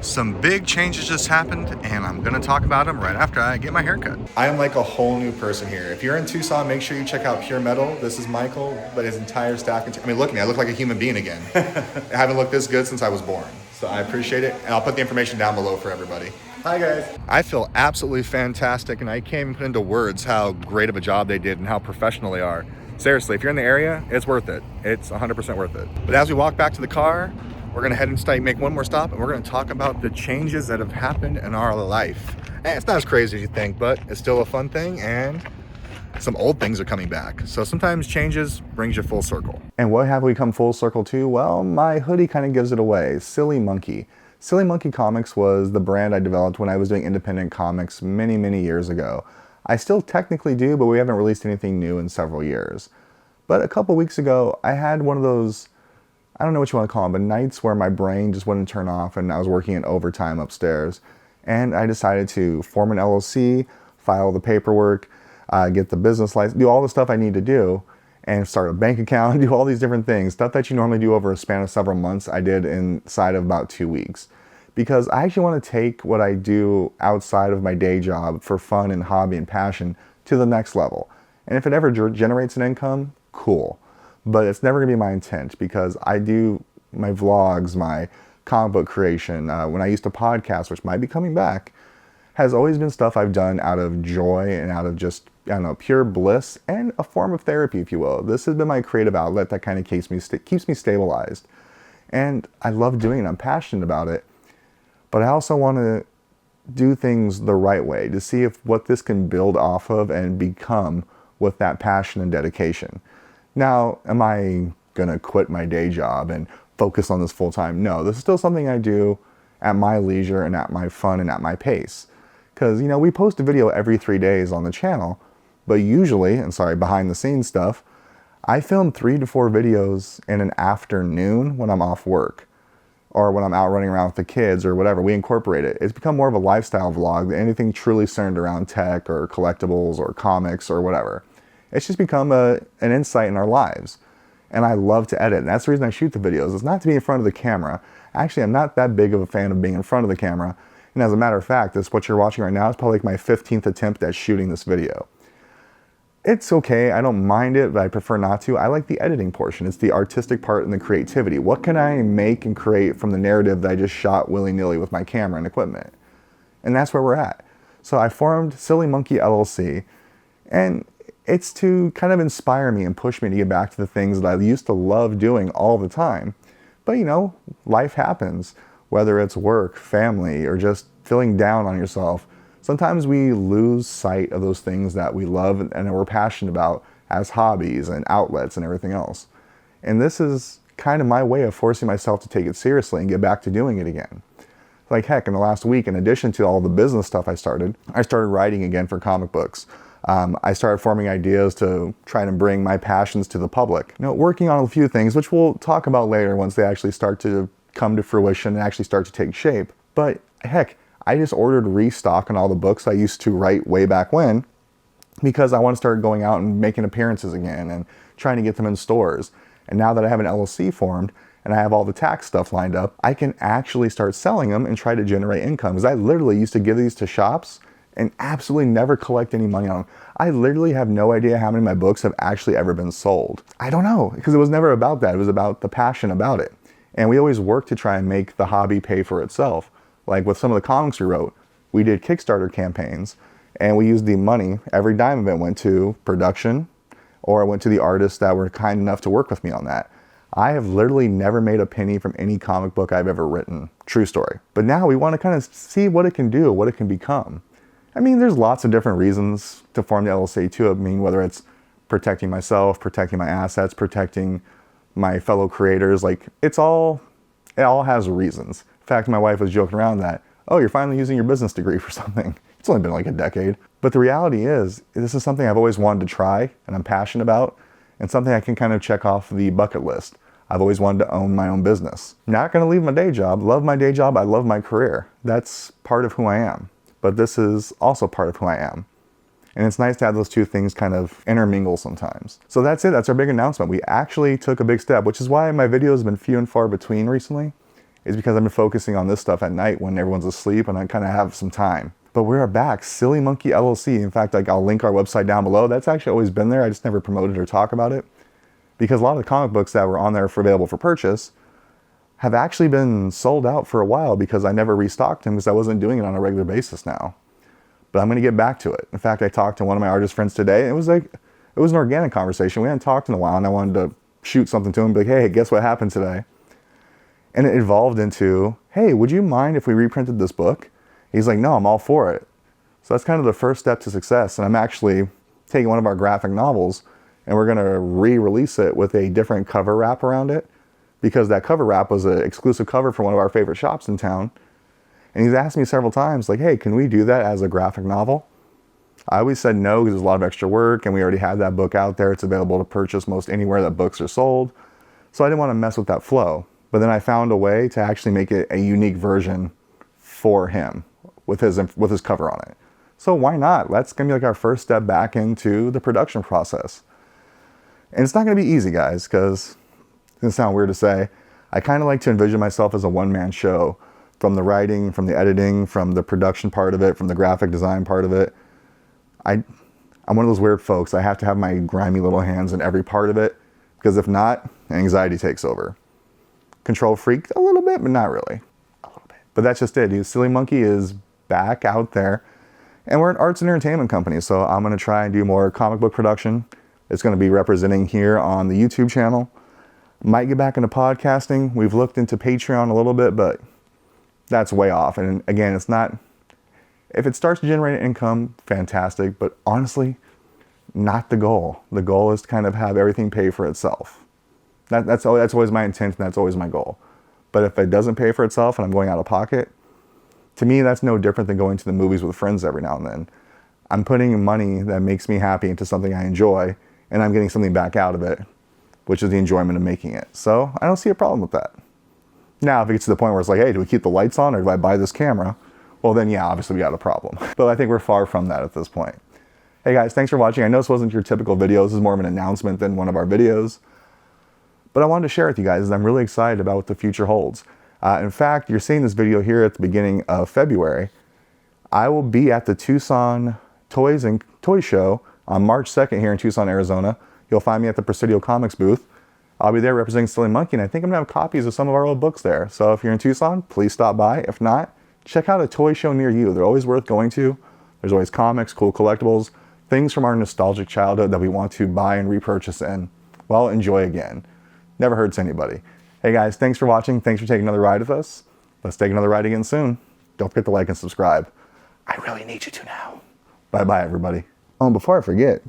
Some big changes just happened, and I'm going to talk about them right after I get my haircut. I am like a whole new person here. If you're in Tucson, make sure you check out Pure Metal. This is Michael, but his entire staff. I mean, look at me. I look like a human being again. I haven't looked this good since I was born. So I appreciate it, and I'll put the information down below for everybody. Hi, guys. I feel absolutely fantastic, and I can't even put into words how great of a job they did and how professional they are. Seriously, if you're in the area, it's worth it. It's 100% worth it. But as we walk back to the car, we're gonna head and make one more stop, and we're gonna talk about the changes that have happened in our life. And it's not as crazy as you think, but it's still a fun thing, and some old things are coming back. So sometimes changes brings you full circle. And what have we come full circle to? Well, my hoodie kind of gives it away. Silly Monkey. Silly Monkey Comics was the brand I developed when I was doing independent comics many, many years ago. I still technically do, but we haven't released anything new in several years. But a couple weeks ago, I had one of those, I don't know what you want to call them, but nights where my brain just wouldn't turn off and I was working in overtime upstairs. And I decided to form an LLC, file the paperwork, get the business license, do all the stuff I need to do, and start a bank account, do all these different things. Stuff that you normally do over a span of several months, I did inside of about 2 weeks. Because I actually want to take what I do outside of my day job for fun and hobby and passion to the next level. And if it ever generates an income, cool. But it's never gonna be my intent, because I do my vlogs, my comic book creation, when I used to podcast, which might be coming back, has always been stuff I've done out of joy and out of just, I don't know, pure bliss and a form of therapy, if you will. This has been my creative outlet that kind of keeps me stabilized. And I love doing it, I'm passionate about it, but I also want to do things the right way to see if what this can build off of and become with that passion and dedication. Now, am I gonna quit my day job and focus on this full time? No, this is still something I do at my leisure and at my fun and at my pace. Because, you know, we post a video every 3 days on the channel, but usually, and sorry, behind the scenes stuff, I film 3 to 4 videos in an afternoon when I'm off work or when I'm out running around with the kids or whatever. We incorporate it. It's become more of a lifestyle vlog than anything truly centered around tech or collectibles or comics or whatever. It's just become an insight in our lives. And I love to edit. And that's the reason I shoot the videos. It's not to be in front of the camera. Actually, I'm not that big of a fan of being in front of the camera. And as a matter of fact, what you're watching right now is probably like my 15th attempt at shooting this video. It's okay, I don't mind it, but I prefer not to. I like the editing portion. It's the artistic part and the creativity. What can I make and create from the narrative that I just shot willy-nilly with my camera and equipment? And that's where we're at. So I formed Silly Monkey LLC, and it's to kind of inspire me and push me to get back to the things that I used to love doing all the time. But you know, life happens, whether it's work, family, or just feeling down on yourself. Sometimes we lose sight of those things that we love and we're passionate about as hobbies and outlets and everything else. And this is kind of my way of forcing myself to take it seriously and get back to doing it again. Like heck, in the last week, in addition to all the business stuff I started writing again for comic books. I started forming ideas to try and bring my passions to the public. You know, working on a few things, which we'll talk about later once they actually start to come to fruition and actually start to take shape. But heck, I just ordered restock on all the books I used to write way back when, because I want to start going out and making appearances again and trying to get them in stores. And now that I have an LLC formed and I have all the tax stuff lined up, I can actually start selling them and try to generate income. Because I literally used to give these to shops and absolutely never collect any money on them. I literally have no idea how many of my books have actually ever been sold. I don't know, because it was never about that. It was about the passion about it. And we always work to try and make the hobby pay for itself. Like with some of the comics we wrote, we did Kickstarter campaigns, and we used the money, every dime of it went to production, or it went to the artists that were kind enough to work with me on that. I have literally never made a penny from any comic book I've ever written. True story. But now we want to kind of see what it can do, what it can become. I mean, there's lots of different reasons to form the LLC too. I mean, whether it's protecting myself, protecting my assets, protecting my fellow creators, like it all has reasons. In fact, my wife was joking around that, oh, you're finally using your business degree for something. It's only been like a decade. But the reality is, this is something I've always wanted to try and I'm passionate about, and something I can kind of check off the bucket list. I've always wanted to own my own business. Not gonna leave my day job, love my day job, I love my career. That's part of who I am. But this is also part of who I am. And it's nice to have those two things kind of intermingle sometimes. So that's it, that's our big announcement. We actually took a big step, which is why my videos have been few and far between recently. is because I've been focusing on this stuff at night when everyone's asleep and I kind of have some time. But we are back, Silly Monkey LLC. In fact, like, I'll link our website down below. That's actually always been there. I just never promoted or talk about it because a lot of the comic books that were on there for available for purchase have actually been sold out for a while because I never restocked them because I wasn't doing it on a regular basis now. But I'm going to get back to it. In fact, I talked to one of my artist friends today, and it was an organic conversation. We hadn't talked in a while, and I wanted to shoot something to him, be like, hey, guess what happened today? And it evolved into, hey, would you mind if we reprinted this book? He's like, no, I'm all for it. So that's kind of the first step to success. And I'm actually taking one of our graphic novels, and we're going to re-release it with a different cover wrap around it, because that cover wrap was an exclusive cover for one of our favorite shops in town. And he's asked me several times, like, hey, can we do that as a graphic novel? I always said no because there's a lot of extra work, and we already had that book out there. It's available to purchase most anywhere that books are sold. So I didn't want to mess with that flow. But then I found a way to actually make it a unique version for him with his cover on it. So why not? That's going to be like our first step back into the production process. And it's not going to be easy, guys, because it's going to sound weird to say. I kind of like to envision myself as a one-man show, from the writing, from the editing, from the production part of it, from the graphic design part of it. I'm one of those weird folks. I have to have my grimy little hands in every part of it, because if not, anxiety takes over. Control freak a little bit, but not really. A little bit. But that's just it, dude. Silly Monkey is back out there, and we're an arts and entertainment company, so I'm going to try and do more comic book production. It's going to be representing here on the YouTube channel. Might get back into podcasting. We've looked into Patreon a little bit, but that's way off. And again, it's not, if it starts to generate income, fantastic, but honestly, not the goal. The goal is to kind of have everything pay for itself. That's always my intent, and that's always my goal. But if it doesn't pay for itself and I'm going out of pocket, to me, that's no different than going to the movies with friends every now and then. I'm putting money that makes me happy into something I enjoy, and I'm getting something back out of it, which is the enjoyment of making it. So I don't see a problem with that. Now, if it gets to the point where it's like, hey, do we keep the lights on, or do I buy this camera? Well, then yeah, obviously we got a problem. But I think we're far from that at this point. Hey guys, thanks for watching. I know this wasn't your typical video. This is more of an announcement than one of our videos. But I wanted to share with you guys, and I'm really excited about what the future holds. In fact, you're seeing this video here at the beginning of February. I will be at the Tucson Toys and Toy Show on March 2nd here in Tucson, Arizona. You'll find me at the Presidio Comics booth. I'll be there representing Silly Monkey, and I think I'm going to have copies of some of our old books there. So if you're in Tucson, please stop by. If not, check out a toy show near you. They're always worth going to. There's always comics, cool collectibles, things from our nostalgic childhood that we want to buy and repurchase and, well, enjoy again. Never hurts anybody. Hey guys, thanks for watching. Thanks for taking another ride with us. Let's take another ride again soon. Don't forget to like and subscribe. I really need you to now. Bye-bye, everybody. Oh, and before I forget,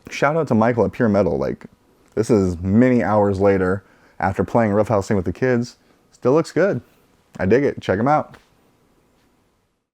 shout out to Michael at Pure Metal. Like, this is many hours later after playing Rough House Scene with the kids. Still looks good. I dig it. Check him out.